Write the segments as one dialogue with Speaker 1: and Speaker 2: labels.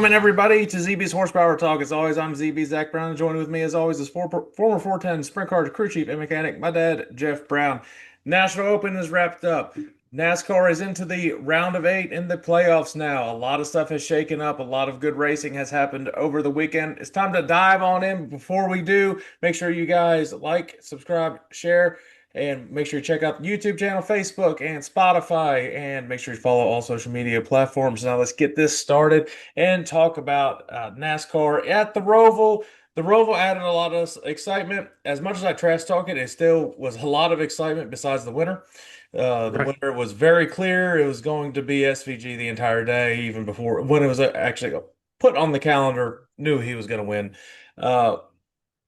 Speaker 1: Welcome in everybody to ZB's Horsepower Talk. As always, I'm ZB Zach Brown, and joining with me as always is former 410 Sprint Car crew chief and mechanic, my dad, Jeff Brown. National Open is wrapped up. NASCAR is into the round of 8 in the playoffs now. A lot of stuff has shaken up. A lot of good racing has happened over the weekend. It's time to dive on in. Before we do, make sure you guys like, subscribe, share. And make sure you check out the YouTube channel, Facebook, and Spotify. And make sure you follow all social media platforms. Now let's get this started and talk about NASCAR at the Roval. The Roval added a lot of excitement. As much as I trash talk it, it still was a lot of excitement besides the winner. The
Speaker 2: Right.
Speaker 1: winner was very clear. It was going to be SVG the entire day, even before when it was actually put on the calendar, knew he was going to win. Uh,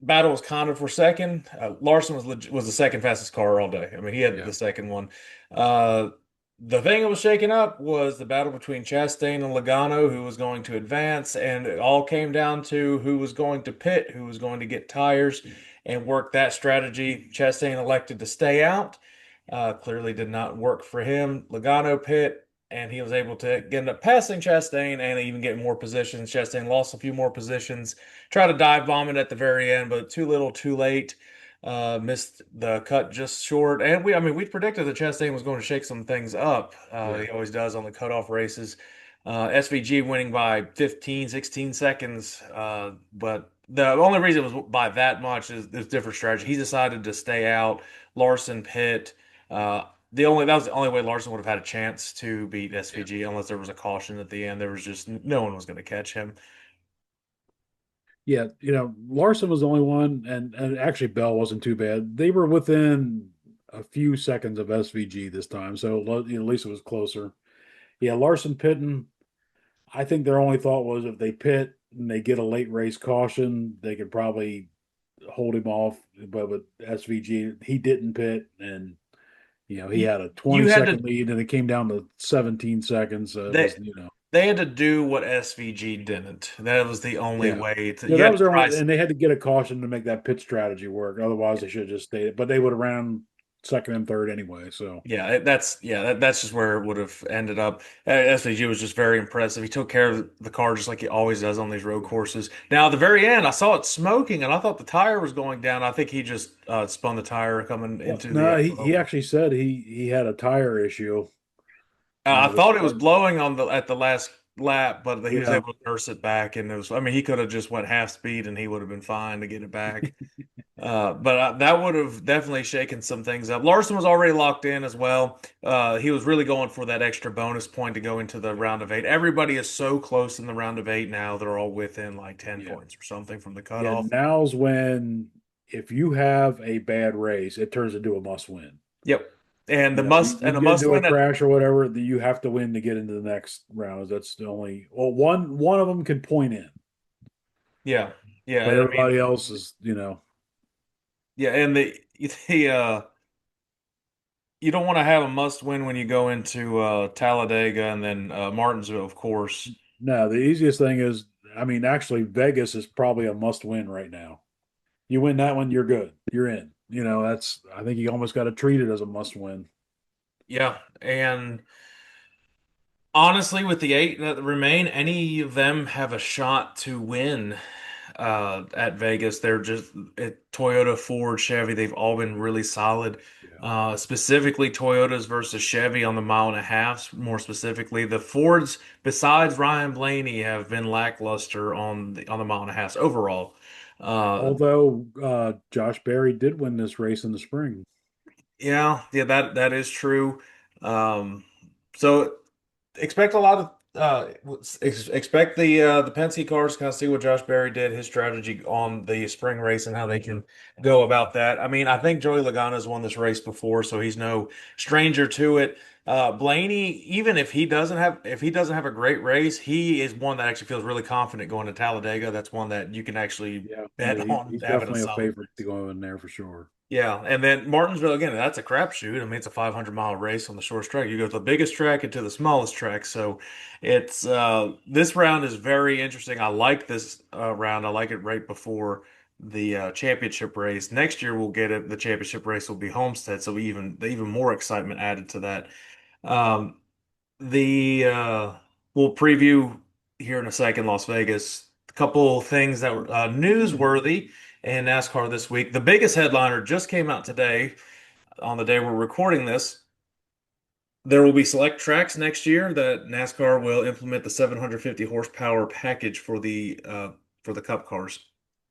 Speaker 1: Battle was kind of for second. Larson was the second fastest car all day. I mean, he had
Speaker 2: Yeah.
Speaker 1: the second one. Uh, the thing that was shaken up was the battle between Chastain and Logano, who was going to advance, and it all came down to who was going to pit, who was going to get tires, and work that strategy. Chastain elected to stay out. Clearly did not work for him. Logano pit, and he was able to end up passing Chastain and even get more positions. Chastain lost a few more positions. Tried to dive bomb it at the very end, but too little, too late. Missed the cut just short. And I mean, we predicted that Chastain was going to shake some things up.
Speaker 2: Yeah.
Speaker 1: He always does on the cutoff races. SVG winning by 15, 16 seconds. But the only reason it was by that much is different strategy. He decided to stay out. Larson pit. That was the only way Larson would have had a chance to beat
Speaker 2: Yeah.
Speaker 1: SVG unless there was a caution at the end. There was just no one was going to catch him.
Speaker 2: Yeah. Larson was the only one, and actually Bell wasn't too bad. They were within a few seconds of SVG this time, so at least it was closer. Yeah, Larson pitting. I think their only thought was if they pit and they get a late race caution, they could probably hold him off. But with SVG, he didn't pit, and he
Speaker 1: You,
Speaker 2: had a
Speaker 1: you
Speaker 2: 20
Speaker 1: had
Speaker 2: second
Speaker 1: to
Speaker 2: lead, and it came down to 17 seconds. It
Speaker 1: they
Speaker 2: was,
Speaker 1: they had to do what SVG didn't. That was the only
Speaker 2: yeah.
Speaker 1: way to.
Speaker 2: Yeah,
Speaker 1: You
Speaker 2: that
Speaker 1: had
Speaker 2: was
Speaker 1: to
Speaker 2: their
Speaker 1: try.
Speaker 2: only, and they had to get a caution to make that pit strategy work. Otherwise, they should have just stayed. But they would have ran second and third anyway. So
Speaker 1: That's just where it would have ended up. SVG was just very impressive. He took care of the car just like he always does on these road
Speaker 2: yeah.
Speaker 1: courses. Now at the very end, I saw it smoking, and I thought the tire was going down. I think he just spun the tire coming
Speaker 2: Well,
Speaker 1: into the
Speaker 2: no, he
Speaker 1: oval.
Speaker 2: actually said he had a tire issue.
Speaker 1: I
Speaker 2: This
Speaker 1: thought it was blowing on the at the last lap, but he was
Speaker 2: yeah,
Speaker 1: able to nurse it back, and it was. I mean, he could have just went half speed, and he would have been fine to get it back. But that would have definitely shaken some things up. Larson was already locked in as well. He was really going for that extra bonus point to go into the
Speaker 2: yeah,
Speaker 1: round of 8. Everybody is so close in the round of 8 now; they're all within like 10
Speaker 2: yeah,
Speaker 1: points or something from the
Speaker 2: yeah.
Speaker 1: cutoff.
Speaker 2: Now's when if you have a bad race, it turns into a must win.
Speaker 1: Yep, and
Speaker 2: You
Speaker 1: the
Speaker 2: know, you,
Speaker 1: must
Speaker 2: you
Speaker 1: and a
Speaker 2: get
Speaker 1: must
Speaker 2: into a
Speaker 1: win at
Speaker 2: crash or whatever, that you have to win to get into the next round. That's the only. Well, one of them can point in,
Speaker 1: yeah, yeah.
Speaker 2: but
Speaker 1: I mean,
Speaker 2: everybody else is,
Speaker 1: yeah, and the you don't want to have a must win when you go into Talladega and then Martinsville, of course.
Speaker 2: no, the easiest thing is, I mean, actually, Vegas is probably a must win right now. You win that one, you're good. You're in. I think you almost got to treat it as a must win.
Speaker 1: Yeah, and honestly, with the 8 that remain, any of them have a shot to win at Vegas. They're just Toyota, Ford, Chevy. They've all been really solid.
Speaker 2: Yeah.
Speaker 1: Specifically, Toyotas versus Chevy on the mile and a half. More specifically, the Fords, besides Ryan Blaney, have been lackluster on the mile and a half overall. Uh,
Speaker 2: Although Josh Berry did win this race in the spring.
Speaker 1: yeah, that is true. Um, so expect a lot of expect the Penske cars to kind of see what Josh Berry did, his strategy on the spring race and how they can go about that. I mean, I think Joey Logano's won this race before, so he's no stranger to it. Blaney, even if he doesn't have a great race, he is one that actually feels really confident going to Talladega. That's one that you can actually
Speaker 2: Yeah, yeah,
Speaker 1: bet on
Speaker 2: he's
Speaker 1: having a
Speaker 2: definitely a
Speaker 1: solid
Speaker 2: favorite to
Speaker 1: race.
Speaker 2: go in there for sure.
Speaker 1: Yeah, and then Martinsville again, that's a crapshoot. I mean, it's a 500-mile race on the shortest track. You go to the biggest track and to the smallest track. So it's this round is very interesting. I like this round. I like it right before the championship race. Next year we'll get it. The championship race will be Homestead, so even more excitement added to that. Um, the we'll preview. here in a second, Las Vegas. A couple things that were newsworthy in NASCAR this week. The biggest headliner just came out today on the day we're recording this. There will be select tracks next year that NASCAR will implement the 750 horsepower package for the Cup cars.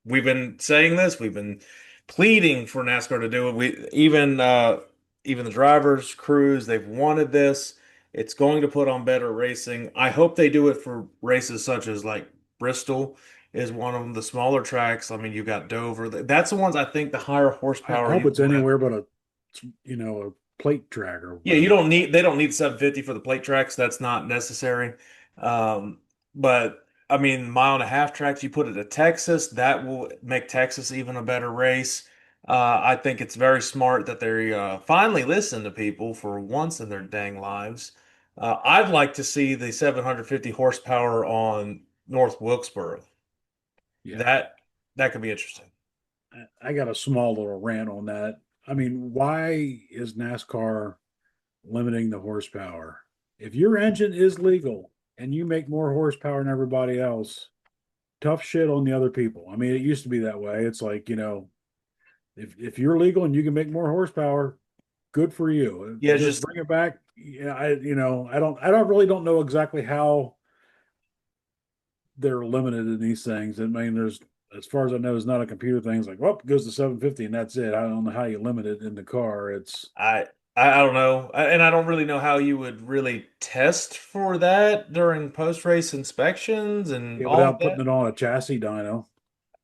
Speaker 1: We've been saying this. We've been pleading for NASCAR to do it. We even the drivers, crews, they've wanted this. It's going to put on better racing. I hope they do it for races such as like Bristol is one of them. The smaller tracks. I mean, you've got Dover. That's the ones I think the higher
Speaker 2: I
Speaker 1: horsepower
Speaker 2: hope
Speaker 1: you
Speaker 2: it's
Speaker 1: want.
Speaker 2: anywhere but a plate track or
Speaker 1: Yeah, you
Speaker 2: whatever.
Speaker 1: don't need they don't need 750 for the plate tracks. That's not necessary. But I mean, mile and a half tracks, you put it at Texas, that will make Texas even a better race. I think it's very smart that they finally listen to people for once in their dang lives. I'd like to see the 750 horsepower on North Wilkesboro.
Speaker 2: Yeah.
Speaker 1: That that could be interesting.
Speaker 2: I got a small little rant on that. I mean, why is NASCAR limiting the horsepower? If your engine is legal and you make more horsepower than everybody else, tough shit on the other people. I mean, it used to be that way. It's like, if you're legal and you can make more horsepower, good for you.
Speaker 1: Yeah, it's
Speaker 2: Just
Speaker 1: just
Speaker 2: bring it back. Yeah, I don't really don't know exactly how they're limited in these things. I mean, as far as I know, it's not a computer thing. It's like, well, it goes to 750 and that's it. I don't know how you limit it in the car. It's
Speaker 1: I I don't know, and I don't really know how you would really test for that during post-race inspections and
Speaker 2: yeah,
Speaker 1: all of
Speaker 2: without putting
Speaker 1: that.
Speaker 2: it on a chassis dyno.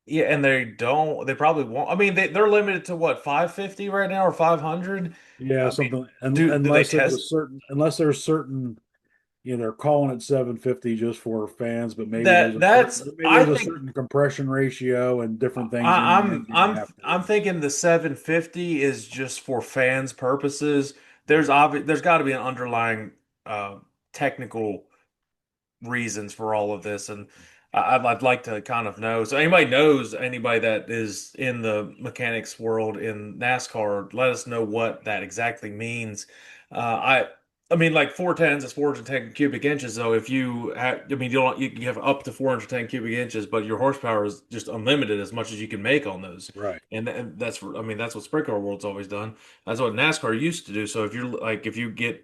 Speaker 1: Yeah, and they don't. They probably won't. I mean, they're limited to what, 550 right now or 500?
Speaker 2: Yeah,
Speaker 1: I mean,
Speaker 2: something
Speaker 1: do they
Speaker 2: unless
Speaker 1: test
Speaker 2: there's certain, they're calling it 750 just for fans, but
Speaker 1: that?
Speaker 2: maybe
Speaker 1: I
Speaker 2: there's a
Speaker 1: think
Speaker 2: certain compression ratio and different things in the engine you have to.
Speaker 1: I'm thinking the 750 is just for fans purposes. There's got to be an underlying uh technical reasons for all of this, and I'd like to kind of know. So anybody knows anybody that is in the mechanics world in NASCAR, let us know what that exactly means. I mean, like 410s is 410 cubic inches. So if you have, I mean, you have up to 410 cubic inches, but your horsepower is just unlimited as much as you can make on those.
Speaker 2: Right.
Speaker 1: And that's, I mean, that's what sprint car world's always done. That's what NASCAR used to do. So if you're like, if you get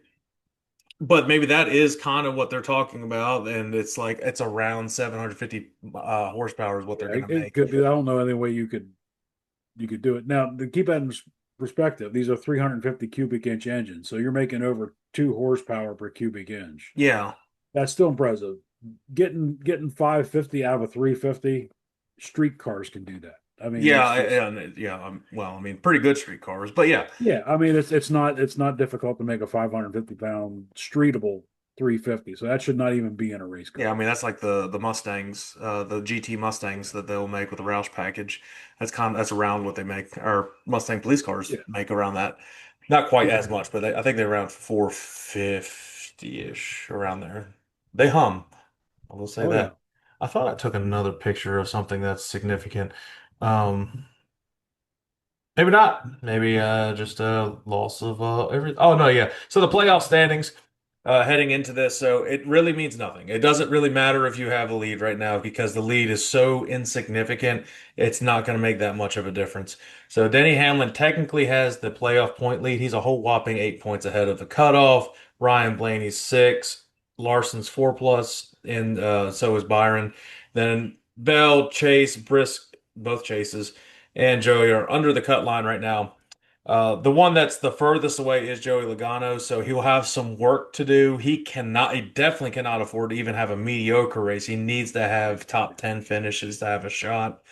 Speaker 1: but maybe that is kind of what they're talking about, and it's like it's around 750 horsepower is what they're
Speaker 2: Yeah,
Speaker 1: going to
Speaker 2: it
Speaker 1: make.
Speaker 2: could be. I don't know any way you could do it. Now, to keep that in perspective, these are 350 cubic inch engines, so you're making over 2 horsepower per cubic inch.
Speaker 1: Yeah,
Speaker 2: That's still impressive. Getting 550 out of a 350, street cars can do that. I mean,
Speaker 1: yeah,
Speaker 2: it's just
Speaker 1: yeah. Well, I mean, pretty good street cars, but yeah,
Speaker 2: yeah. I mean, it's not difficult to make a 550 pound streetable 350. So that should not even be in a race
Speaker 1: yeah. I
Speaker 2: car.
Speaker 1: mean, that's like the Mustangs, the GT Mustangs that they'll make with the Roush package. That's around what they make, or Mustang police cars
Speaker 2: Yeah,
Speaker 1: make around that. Not quite
Speaker 2: yeah.
Speaker 1: as much, but I think they're around 450-ish around there. They hum. I will say
Speaker 2: Oh yeah.
Speaker 1: that. I thought I took another picture of something that's significant. Um, Maybe not. Maybe just a loss of every. Oh no, yeah. So the playoff standings heading into this, so it really means nothing. It doesn't really matter if you have a lead right now because the lead is so insignificant. It's not going to make that much of a difference. So Denny Hamlin technically has the playoff point lead. He's a whole whopping 8 points ahead of the cutoff. Ryan Blaney's six. Larson's four plus, and so is Byron. Then Bell, Chase, Brisk, both chases and Joey are under the cut line right now. The one that's the furthest away is Joey Logano, so he'll have some work to do. He definitely cannot afford to even have a mediocre race. He needs to have top 10 finishes to have a shot.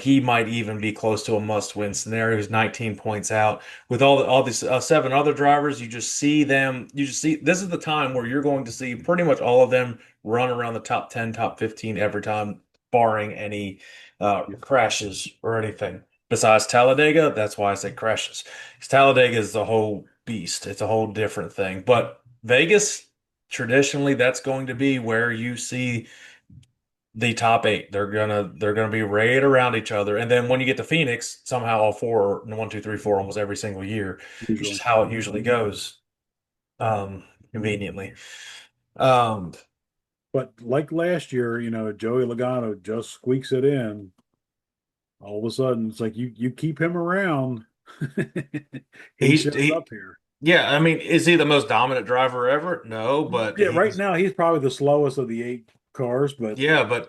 Speaker 1: He might even be close to a must-win scenario. He's 19 points out. With all these seven other drivers, you just see them. You just see this is the time where you're going to see pretty much all of them run around the top 10, top 15 every time, barring any crashes or anything. Besides Talladega, that's why I say crashes. Because Talladega is a whole beast. It's a whole different thing. But Vegas, traditionally, that's going to be where you see the top eight. They're gonna be right around each other. And then when you get to Phoenix, somehow all four, one, two, three, four, almost every single year. It's just
Speaker 2: Usually.
Speaker 1: how it usually goes, conveniently. Um,
Speaker 2: But like last year, Joey Logano just squeaks it in. All of a sudden, it's like you keep him around, he
Speaker 1: He's
Speaker 2: shows
Speaker 1: he
Speaker 2: up here.
Speaker 1: Yeah, I mean, is he the most dominant driver ever? No, but
Speaker 2: Yeah, right now he's probably the slowest of the eight cars, but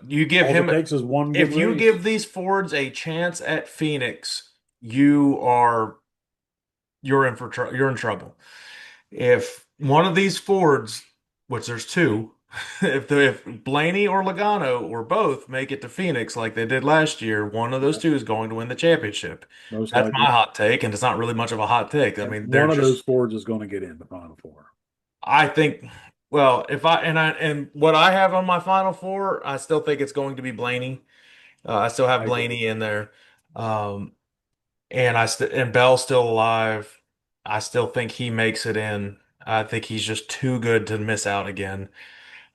Speaker 1: you give
Speaker 2: all it
Speaker 1: him
Speaker 2: takes is one good
Speaker 1: if you
Speaker 2: race.
Speaker 1: give these Fords a chance at Phoenix, you're in trouble. If one of these Fords, which there's two, if Blaney or Logano or both make it to Phoenix like they did last year, one of those
Speaker 2: Yeah,
Speaker 1: two is going to win the championship.
Speaker 2: most
Speaker 1: That's my
Speaker 2: likely.
Speaker 1: hot take, and it's not really much of a hot take. I
Speaker 2: And
Speaker 1: mean, they're
Speaker 2: one of those
Speaker 1: just
Speaker 2: Fords is going to get in the final four.
Speaker 1: I think, well, if I and what I have on my final four, I still think it's going to be Blaney. I still have
Speaker 2: I agree.
Speaker 1: Blaney in there, um, and and Bell's still alive. I still think he makes it in. I think he's just too good to miss out again.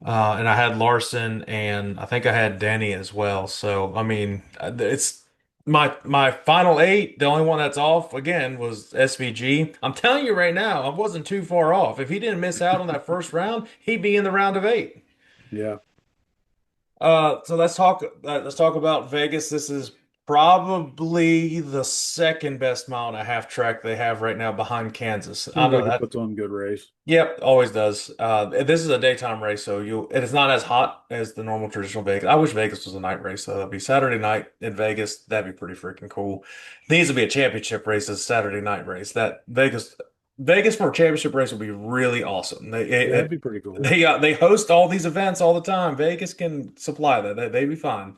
Speaker 1: And I had Larson, and I think I had Denny as well. So I mean, it's my final eight. The only one that's off again was SVG. I'm telling you right now, I wasn't too far off. If he didn't miss out on that first round, he'd be in the round of eight.
Speaker 2: Yeah,
Speaker 1: So let's talk about Vegas. This is probably the second best mile and a half track they have right now behind Kansas. I
Speaker 2: seems
Speaker 1: know
Speaker 2: like it
Speaker 1: that.
Speaker 2: puts on a good race.
Speaker 1: Yep, always does. This is a daytime race, so it is not as hot as the normal traditional Vegas. I wish Vegas was a night race, so that'd be Saturday night in Vegas. That'd be pretty freaking cool. Needs to be a championship race as a Saturday night race. That Vegas for a championship race would be really awesome.
Speaker 2: Yeah, that'd be pretty cool.
Speaker 1: They host all these events all the time. Vegas can supply that. They'd be fine.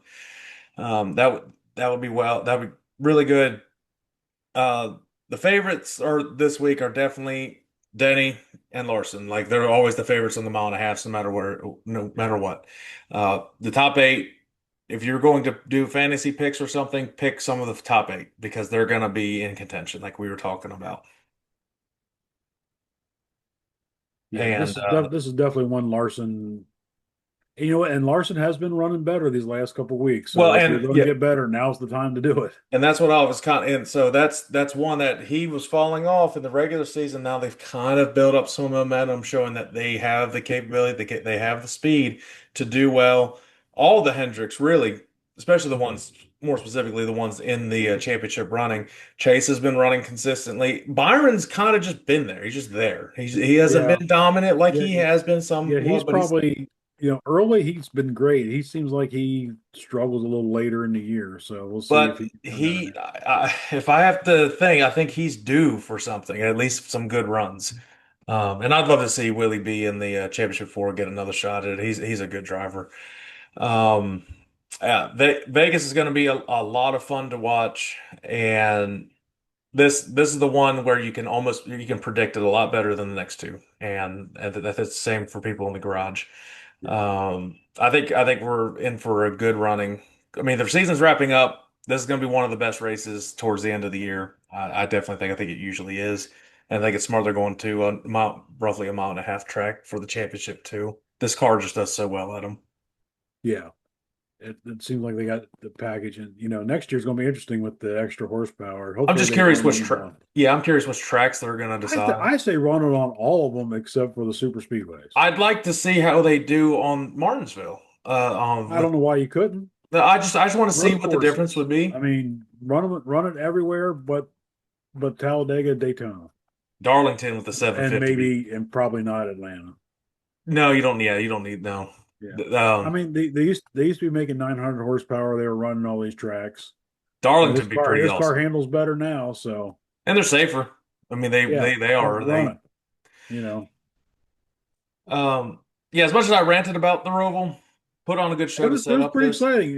Speaker 1: That would be that would be really good. Uh, the favorites are this week are definitely Denny and Larson. Like they're always the favorites on the mile and a half, no matter where, no matter what. The top eight, if you're going to do fantasy picks or something, pick some of the top eight because they're going to be in contention, like we were talking about.
Speaker 2: Yeah,
Speaker 1: And
Speaker 2: this is definitely one Larson. And Larson has been running better these last couple weeks.
Speaker 1: well,
Speaker 2: So if you're
Speaker 1: and
Speaker 2: going to
Speaker 1: yeah,
Speaker 2: get better, now's the time to do it.
Speaker 1: and that's what I was kind of, and so that's one that he was falling off in the regular season. Now they've kind of built up some momentum, showing that they have the capability, they have the speed to do well. All the Hendricks, really, especially the
Speaker 2: Mhm.
Speaker 1: ones, more specifically the ones in the championship running. Chase has been running consistently. Byron's kind of just been there. He's just there. He hasn't
Speaker 2: Yeah,
Speaker 1: been dominant like
Speaker 2: yeah,
Speaker 1: he has been
Speaker 2: yeah. He's
Speaker 1: somewhat, but he's
Speaker 2: probably, early he's been great. He seems like he struggles a little later in the year. So we'll see if
Speaker 1: But
Speaker 2: he can turn that around.
Speaker 1: if I have to think, I think he's due for something, at least some good runs. And I'd love to see Willie B in the championship four get another shot at it. He's a good driver. Um, yeah, Vegas is going to be a lot of fun to watch, and this is the one where you can predict it a lot better than the next two, and that's the same for people in the garage.
Speaker 2: Yeah,
Speaker 1: I think we're in for a good running. I mean, the season's wrapping up. This is going to be one of the best races towards the end of the year. I definitely think I think it usually is, and I think it's smart they're going to roughly a mile and a half track for the championship too. This car just does so well at them.
Speaker 2: yeah. It seems like they got the package, and next year's going to be interesting with the extra horsepower.
Speaker 1: I'm
Speaker 2: Hopefully,
Speaker 1: just
Speaker 2: they
Speaker 1: curious
Speaker 2: run
Speaker 1: which
Speaker 2: these on.
Speaker 1: I'm curious which tracks they're going to decide.
Speaker 2: I say run it on all of them except for the super speedways.
Speaker 1: I'd like to see how they do on Martinsville.
Speaker 2: I don't know why you couldn't.
Speaker 1: I just want to see
Speaker 2: Road
Speaker 1: what the difference
Speaker 2: courses.
Speaker 1: would
Speaker 2: I
Speaker 1: be.
Speaker 2: mean, run it everywhere, but Talladega, Daytona,
Speaker 1: Darlington with the
Speaker 2: and
Speaker 1: 750.
Speaker 2: maybe and probably not Atlanta.
Speaker 1: No, you don't. Yeah, you don't need no.
Speaker 2: Yeah, I
Speaker 1: Um,
Speaker 2: mean they used to be making 900 horsepower. They were running all these tracks. This
Speaker 1: Darlington would be
Speaker 2: car
Speaker 1: pretty
Speaker 2: this car
Speaker 1: awesome,
Speaker 2: handles better now. So
Speaker 1: and they're safer. I mean,
Speaker 2: yeah,
Speaker 1: they are
Speaker 2: run
Speaker 1: they.
Speaker 2: it. You know,
Speaker 1: Um, yeah. As much as I ranted about the Roval, put on a good show to
Speaker 2: it
Speaker 1: set
Speaker 2: was
Speaker 1: up
Speaker 2: pretty
Speaker 1: this.
Speaker 2: exciting.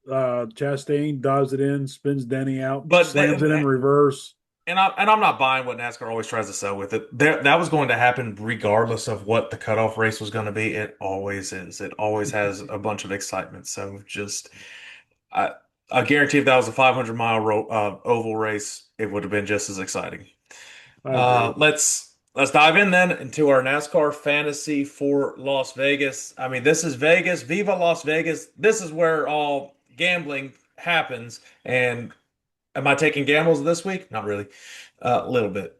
Speaker 2: Chastain dives it in, spins Denny out,
Speaker 1: But
Speaker 2: slams it in reverse.
Speaker 1: I'm not buying what NASCAR always tries to sell with it. That was going to happen regardless of what the cutoff race was going to be. It always is. It always has a bunch of excitement. So just I I guarantee if that was a 500-mile oval race, it would have been just as exciting.
Speaker 2: I agree.
Speaker 1: Let's dive in then into our NASCAR fantasy for Las Vegas. I mean, this is Vegas, Viva Las Vegas. This is where all gambling happens, and Am I taking gambles this week? Not really. A little bit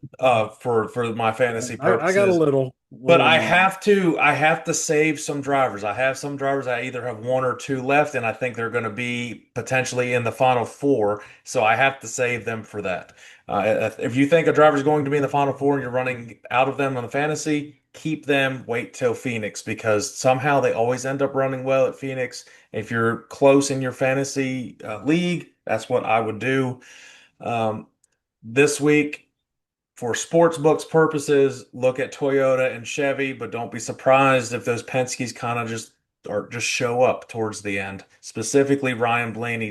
Speaker 1: for my fantasy
Speaker 2: I got a
Speaker 1: purposes. But
Speaker 2: little amount.
Speaker 1: I have to save some drivers. I have some drivers I either have one or two left, and I think they're going to be potentially in the final four. So I have to save them for that. If you think a driver's going to be in the final four and you're running out of them on the fantasy, keep them. Wait till Phoenix because somehow they always end up running well at Phoenix. If you're close in your fantasy league, that's what I would do. Um, this week for sports books purposes, look at Toyota and Chevy, but don't be surprised if those Penske's kind of just show up towards the end. Specifically, Ryan Blaney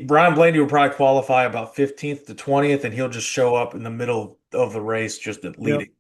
Speaker 1: Ryan Blaney will probably qualify about 15th to 20th, and he'll just show up in the middle of the race, just at
Speaker 2: Yep.
Speaker 1: leading.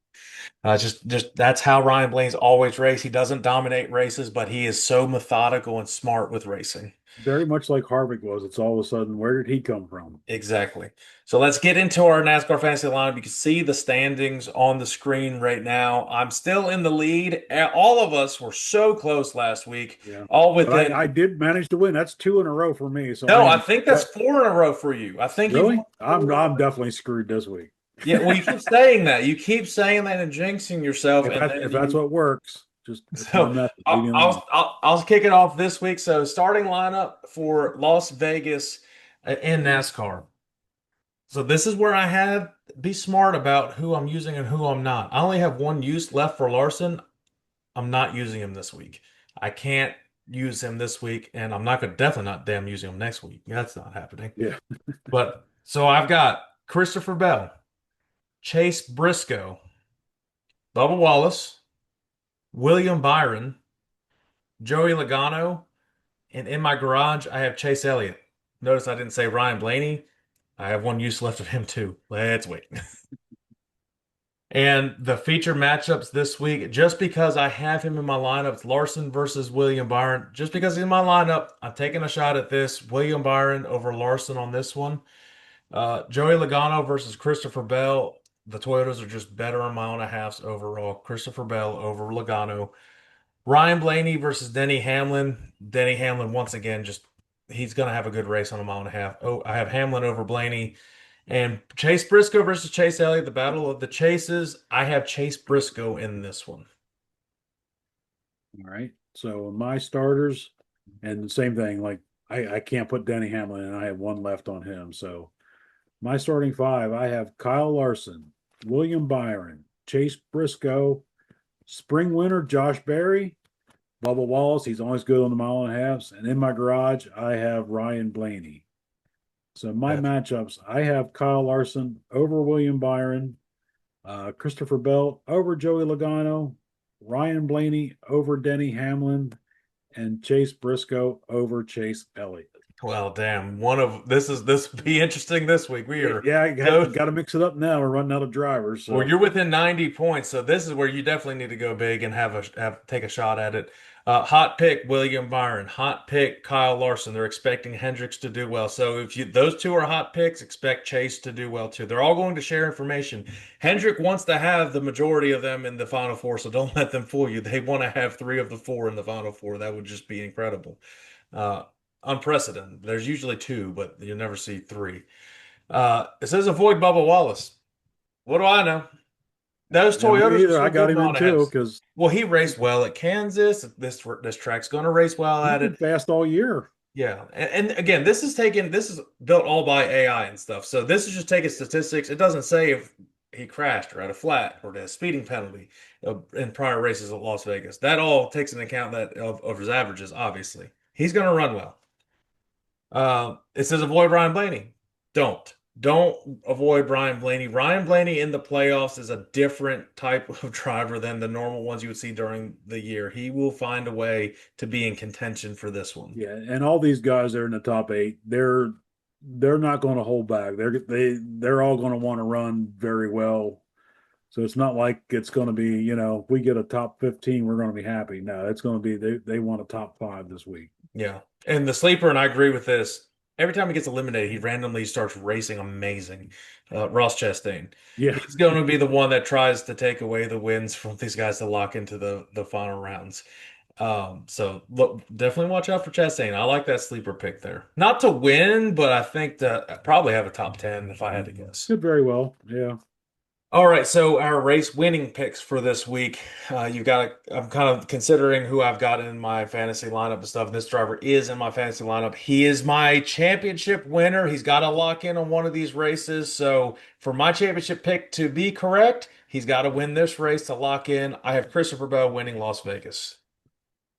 Speaker 1: Just that's how Ryan Blaney's always raced. He doesn't dominate races, but he is so methodical and smart with racing.
Speaker 2: Very much like Harvick was. It's all of a sudden, where did he come from?
Speaker 1: Exactly. So let's get into our NASCAR fantasy lineup. You can see the standings on the screen right now. I'm still in the lead. All of us were so close last week,
Speaker 2: Yeah.
Speaker 1: all
Speaker 2: But I
Speaker 1: within.
Speaker 2: did manage to win. That's two in a row for me. So I
Speaker 1: No, I
Speaker 2: am
Speaker 1: think that's four in a row for you. I think you've won
Speaker 2: really,
Speaker 1: four in a
Speaker 2: I'm
Speaker 1: row.
Speaker 2: definitely screwed this week.
Speaker 1: Yeah, well, you keep saying that. You keep saying that and jinxing yourself, and then
Speaker 2: If that's
Speaker 1: you.
Speaker 2: what works, just it's my
Speaker 1: So
Speaker 2: method. Leave me alone.
Speaker 1: I'll kick it off this week. So starting lineup for Las Vegas in NASCAR. So this is where I have be smart about who I'm using and who I'm not. I only have one use left for Larson. I'm not using him this week. I can't use him this week, and I'm not gonna definitely not damn using him next week. That's not happening.
Speaker 2: Yeah.
Speaker 1: But so I've got Christopher Bell, Chase Briscoe, Bubba Wallace, William Byron, Joey Logano, and in my garage I have Chase Elliott. Notice I didn't say Ryan Blaney. I have one use left of him too. Let's wait. And the feature matchups this week, just because I have him in my lineup, it's Larson versus William Byron. Just because he's in my lineup, I'm taking a shot at this. William Byron over Larson on this one. Joey Logano versus Christopher Bell. The Toyotas are just better on mile and a half overall. Christopher Bell over Logano. Ryan Blaney versus Denny Hamlin. Denny Hamlin, once again, just he's going to have a good race on a mile and a half. Oh, I have Hamlin over Blaney. And Chase Briscoe versus Chase Elliott, the battle of the chases. I have Chase Briscoe in this one.
Speaker 2: All right. So my starters, and the same thing. Like I can't put Denny Hamlin, and I have one left on him. So my starting five, I have Kyle Larson, William Byron, Chase Briscoe, spring winner Josh Berry, Bubba Wallace. He's always good on the mile and a halves. And in my garage, I have Ryan Blaney. So my
Speaker 1: That's
Speaker 2: matchups, I have Kyle Larson over William Byron, Christopher Bell over Joey Logano, Ryan Blaney over Denny Hamlin, and Chase Briscoe over Chase Elliott.
Speaker 1: well, damn. One of this will be interesting this week. We are
Speaker 2: Yeah, I
Speaker 1: go
Speaker 2: got to mix it up now. We're running out of drivers.
Speaker 1: well,
Speaker 2: So
Speaker 1: you're within 90 points, so this is where you definitely need to go big and have take a shot at it. Hot pick William Byron, hot pick Kyle Larson. They're expecting Hendricks to do well. So if you those two are hot picks, expect Chase to do well too. They're all going to share information. Hendrick wants to have the majority of them in the final four, so don't let them fool you. They want to have three of the four in the final four. That would just be incredible. Uh, Unprecedented. There's usually two, but you never see three. It says avoid Bubba Wallace. What do I know? Those
Speaker 2: yeah, me
Speaker 1: Toyotas are
Speaker 2: either. I
Speaker 1: so
Speaker 2: got
Speaker 1: good
Speaker 2: him
Speaker 1: mile
Speaker 2: in
Speaker 1: and a
Speaker 2: too
Speaker 1: half.
Speaker 2: because
Speaker 1: Well, he raced well at Kansas. This track's going to race well
Speaker 2: he's
Speaker 1: at
Speaker 2: been
Speaker 1: it.
Speaker 2: fast all year.
Speaker 1: Yeah, and again, this is built all by AI and stuff. So this is just taking statistics. It doesn't say if he crashed or had a flat or had a speeding penalty in prior races at Las Vegas. That all takes into account that of his averages. Obviously, he's going to run well. It says avoid Ryan Blaney. Don't avoid Ryan Blaney. Ryan Blaney in the playoffs is a different type of driver than the normal ones you would see during the year. He will find a way to be in contention for this one.
Speaker 2: Yeah, and all these guys that are in the top eight, they're not going to hold back. They're all going to want to run very well. So it's not like it's going to be, if we get a top 15, we're going to be happy. No, it's going to be they want a top five this week.
Speaker 1: Yeah. And the sleeper, and I agree with this. Every time he gets eliminated, he randomly starts racing amazing. Ross Chastain.
Speaker 2: Yeah.
Speaker 1: He's going to be the one that tries to take away the wins from these guys to lock into the final rounds. So look, definitely watch out for Chastain. I like that sleeper pick there. Not to win, but I think that I probably have a top 10 if I had to guess.
Speaker 2: Could very well. Yeah.
Speaker 1: All right, so our race winning picks for this week. You got. I'm kind of considering who I've got in my fantasy lineup and stuff. And this driver is in my fantasy lineup. He is my championship winner. He's got to lock in on one of these races. So for my championship pick to be correct, he's got to win this race to lock in. I have Christopher Bell winning Las Vegas.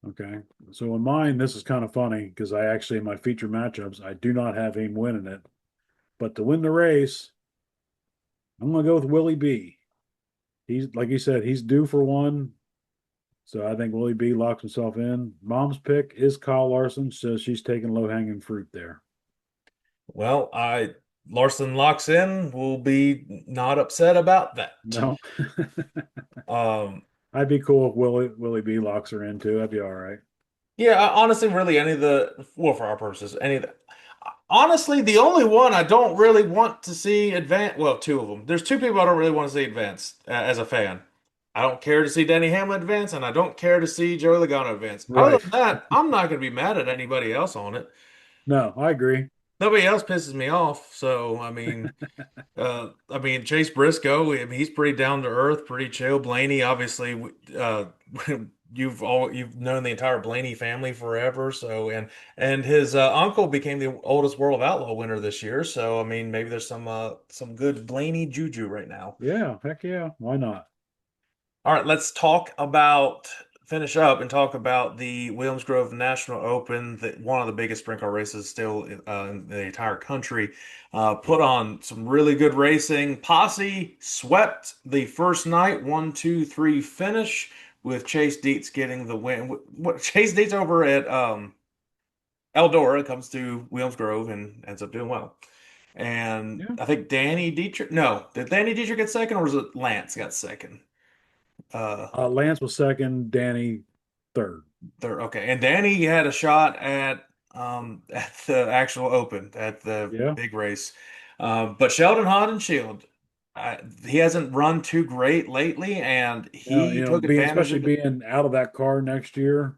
Speaker 2: Okay. So in mine, this is kind of funny because I actually, in my feature matchups, I do not have him winning it. But to win the race, I'm going to go with Willie B. He's, like you said, he's due for one. So I think Willie B locks himself in. Mom's pick is Kyle Larson, so she's taking low hanging fruit there.
Speaker 1: Well, I Larson locks in. We'll be not upset about that.
Speaker 2: No,
Speaker 1: Um,
Speaker 2: I'd be cool if Willie B locks her in too. That'd be all right.
Speaker 1: Yeah, honestly, really, any of the, well, for our purposes, any of the, honestly, the only one I don't really want to see advance, well, two of them. There's two people I don't really want to see advance as a fan. I don't care to see Danny Hamlin advance, and I don't care to see Joey Logano advance. Other
Speaker 2: Right.
Speaker 1: than that, I'm not going to be mad at anybody else on it.
Speaker 2: No, I agree.
Speaker 1: Nobody else pisses me off. So, I mean, Chase Briscoe, I mean, he's pretty down to earth, pretty chill. Blaney, obviously, you've known the entire Blaney family forever. So, and his uncle became the oldest World of Outlaw winner this year. So, I mean, maybe there's some good Blaney juju right now.
Speaker 2: Yeah, heck yeah. Why not?
Speaker 1: All right, let's finish up and talk about the Williams Grove National Open, one of the biggest sprint car races still in the entire country. Put on some really good racing. Posse swept the first night, 1, 2, 3 finish with Chase Dietz getting the win. What Chase Dietz over at Eldora comes to Williams Grove and ends up doing well. And
Speaker 2: Yeah.
Speaker 1: I think Danny Dietrich, no, did Danny Dietrich get second or was it Lance got second? Uh,
Speaker 2: Lance was second, Danny third.
Speaker 1: There, okay. And Danny had a shot at the actual Open at the
Speaker 2: Yeah.
Speaker 1: big race. But Sheldon Haudenschild, he hasn't run too great lately, and he took
Speaker 2: Being
Speaker 1: advantage
Speaker 2: especially
Speaker 1: of it.
Speaker 2: being out of that car next year,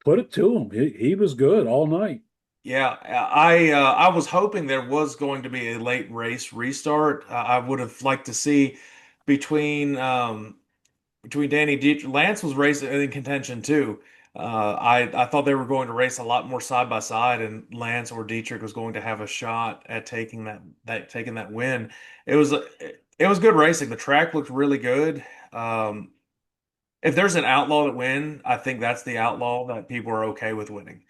Speaker 2: put it to him. He was good all night.
Speaker 1: Yeah, I was hoping there was going to be a late race restart. I would have liked to see between between Danny Dietrich, Lance was racing in contention too. I thought they were going to race a lot more side by side, and Lance or Dietrich was going to have a shot at taking taking that win. It was good racing. The track looked really good. If there's an outlaw that win, I think that's the outlaw that people are okay with winning.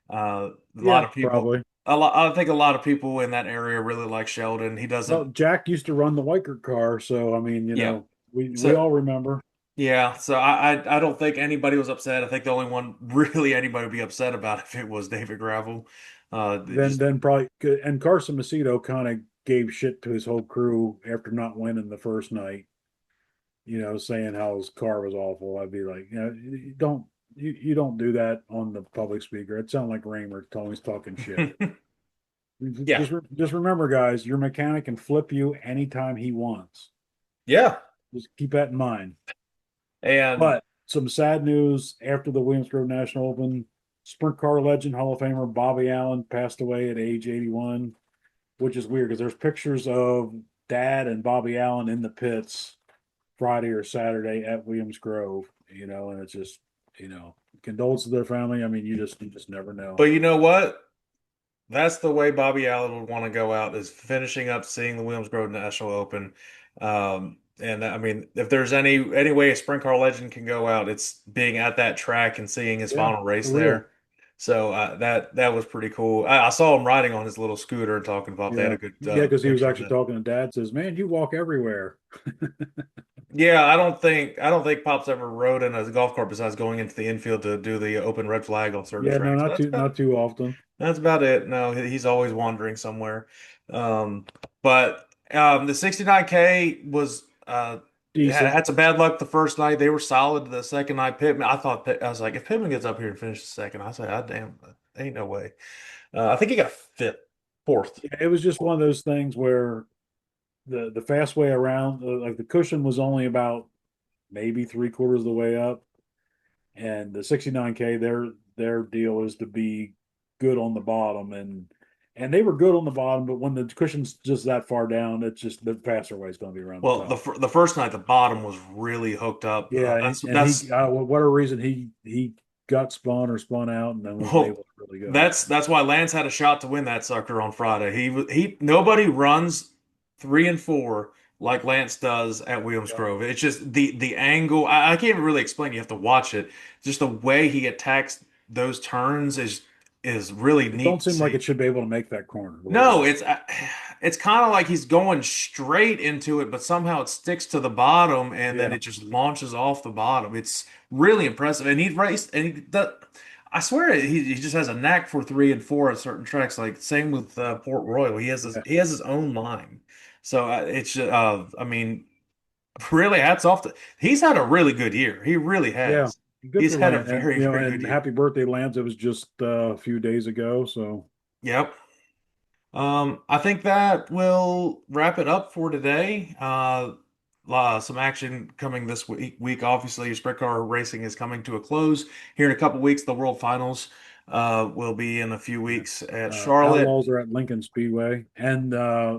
Speaker 1: A lot
Speaker 2: Yeah,
Speaker 1: of people,
Speaker 2: probably.
Speaker 1: I think a lot of people in that area really like Sheldon. He
Speaker 2: Well,
Speaker 1: doesn't,
Speaker 2: Jack used to run the Weicker car, so I mean,
Speaker 1: yeah.
Speaker 2: we
Speaker 1: So
Speaker 2: all remember.
Speaker 1: yeah, so I don't think anybody was upset. I think the only one really anybody would be upset about if it was David Gravel. They
Speaker 2: Then
Speaker 1: just
Speaker 2: then probably and Carson Macedo kind of gave shit to his whole crew after not winning the first night. Saying how his car was awful. I'd be like, you don't do that on the public speaker. It sounded like Raymer told he's talking shit.
Speaker 1: yeah,
Speaker 2: Just remember, guys, your mechanic can flip you anytime he wants.
Speaker 1: yeah,
Speaker 2: Just keep that in mind.
Speaker 1: and
Speaker 2: But some sad news after the Williams Grove National Open, sprint car legend Hall of Famer Bobby Allen passed away at age 81, which is weird because there's pictures of Dad and Bobby Allen in the pits Friday or Saturday at Williams Grove, and it's just, condolences to their family. I mean, you just never know.
Speaker 1: but you know what? That's the way Bobby Allen would want to go out is finishing up seeing the Williams Grove National Open. And I mean, if there's any way a sprint car legend can go out, it's being at that track and seeing his
Speaker 2: Yeah,
Speaker 1: final race
Speaker 2: for real.
Speaker 1: there. So that was pretty cool. I saw him riding on his little scooter and talking about they had
Speaker 2: Yeah.
Speaker 1: a good
Speaker 2: Yeah, because he was
Speaker 1: picture of
Speaker 2: actually
Speaker 1: that.
Speaker 2: talking to Dad, says, "Man, you walk everywhere."
Speaker 1: Yeah, I don't think Pop's ever rode in a golf cart besides going into the infield to do the open red flag on certain
Speaker 2: Yeah, no,
Speaker 1: tracks.
Speaker 2: not too often.
Speaker 1: That's about it. No, he's always wandering somewhere. Um, but the 69K was
Speaker 2: Decent.
Speaker 1: had some bad luck the first night. They were solid the second night. Pittman, I was like, if Pittman gets up here and finishes second, I say, God damn, ain't no way. I think he got fifth, fourth.
Speaker 2: Yeah, it was just one of those things where the fast way around, like the cushion was only about maybe three quarters of the way up, And the 69K, their deal is to be good on the bottom, and they were good on the bottom, but when the cushion's just that far down, it's just the faster way is going to be around the
Speaker 1: Well,
Speaker 2: top.
Speaker 1: the first night the bottom was really hooked up.
Speaker 2: Yeah, and he,
Speaker 1: That's
Speaker 2: whatever reason, he got spun or spun out, and then wasn't
Speaker 1: well,
Speaker 2: able to really go.
Speaker 1: that's why Lance had a shot to win that sucker on Friday. He nobody runs 3 and 4 like Lance does at Williams
Speaker 2: Yeah,
Speaker 1: Grove. It's just the angle. I can't even really explain. You have to watch it. Just the way he attacks those turns is really
Speaker 2: it don't
Speaker 1: neat to
Speaker 2: seem like
Speaker 1: see.
Speaker 2: it should be able to make that corner the way it
Speaker 1: No,
Speaker 2: is.
Speaker 1: it's kind of like he's going straight into it, but somehow it sticks to the bottom, and then
Speaker 2: Yeah,
Speaker 1: it just launches off the bottom. It's really impressive, and he raced, and he does, I swear he just has a knack for 3 and 4 at certain tracks. Like same with Port Royal,
Speaker 2: yeah,
Speaker 1: he has his own line. So I mean, really hats off to he's had a really good year. He really
Speaker 2: yeah.
Speaker 1: has.
Speaker 2: Good
Speaker 1: He's
Speaker 2: for
Speaker 1: had a
Speaker 2: Lance, and
Speaker 1: very very good
Speaker 2: and
Speaker 1: year.
Speaker 2: happy birthday, Lance. It was just a few days ago, so
Speaker 1: Yep. I think that will wrap it up for today. Some action coming this week. Obviously, sprint car racing is coming to a close here in a couple weeks. The World Finals will be in a few
Speaker 2: yeah.
Speaker 1: weeks at Charlotte.
Speaker 2: Outlaws are at Lincoln Speedway, and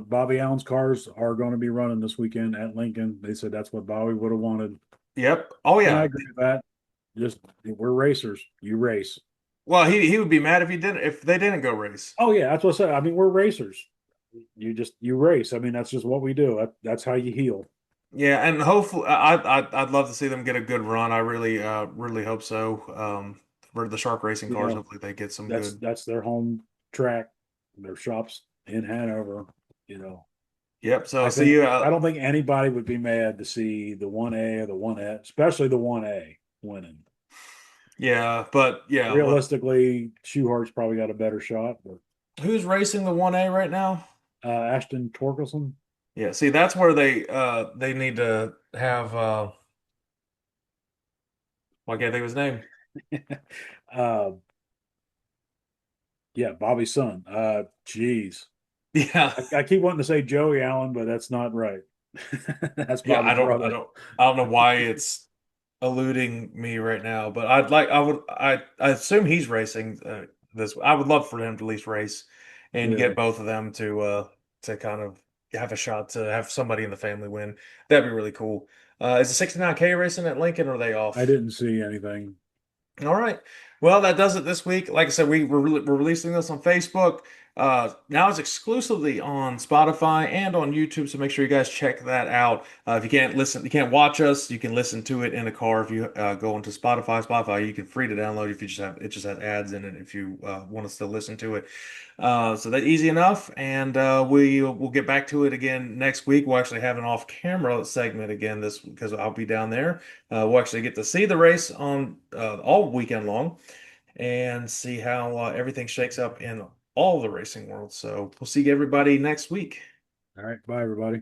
Speaker 2: Bobby Allen's cars are going to be running this weekend at Lincoln. They said that's what Bobby would have wanted,
Speaker 1: Yep. Oh
Speaker 2: and I
Speaker 1: yeah.
Speaker 2: agree with that. Just we're racers. You race.
Speaker 1: Well, he would be mad if they didn't go race.
Speaker 2: Oh yeah, that's what I said. I mean, we're racers. You race. I mean, that's just what we do. That's how you heal.
Speaker 1: Yeah, and hopefully, I'd love to see them get a good run. I really hope so. For the Shark Racing
Speaker 2: You
Speaker 1: cars,
Speaker 2: know,
Speaker 1: hopefully they get some
Speaker 2: that's
Speaker 1: good.
Speaker 2: that's their home track, their shops in Hanover. You know,
Speaker 1: Yep. So see you.
Speaker 2: I don't think anybody would be mad to see the 1A or the 1A, especially the 1A winning.
Speaker 1: Yeah, but
Speaker 2: Realistically, Schuhart's probably got a better shot, but
Speaker 1: who's racing the 1A right now?
Speaker 2: Ashton Torkelson.
Speaker 1: Yeah, see that's where they need to have why can't I think of his name?
Speaker 2: uh, yeah, Bobby's son. Geez.
Speaker 1: Yeah.
Speaker 2: I keep wanting to say Joey Allen, but that's not right. That's
Speaker 1: Yeah,
Speaker 2: Bobby's brother.
Speaker 1: I don't know why it's eluding me right now, but I assume he's racing this. I would love for him to at least race and
Speaker 2: Yeah,
Speaker 1: get both of them to kind of have a shot to have somebody in the family win. That'd be really cool. Is the 69K racing at Lincoln or are they
Speaker 2: I
Speaker 1: off?
Speaker 2: didn't see anything.
Speaker 1: All right. Well, that does it this week. Like I said, we're releasing this on Facebook. Now it's exclusively on Spotify and on YouTube, so make sure you guys check that out. If you can't listen, you can't watch us, you can listen to it in the car. If you go into Spotify, you can free to download if you just have it just has ads in it if you want to still listen to it. So that's easy enough, and we'll get back to it again next week. We'll actually have an off-camera segment again this because I'll be down there. We'll actually get to see the race on all weekend long and see how everything shakes up in all the racing world. So we'll see everybody next week.
Speaker 2: All right, bye everybody.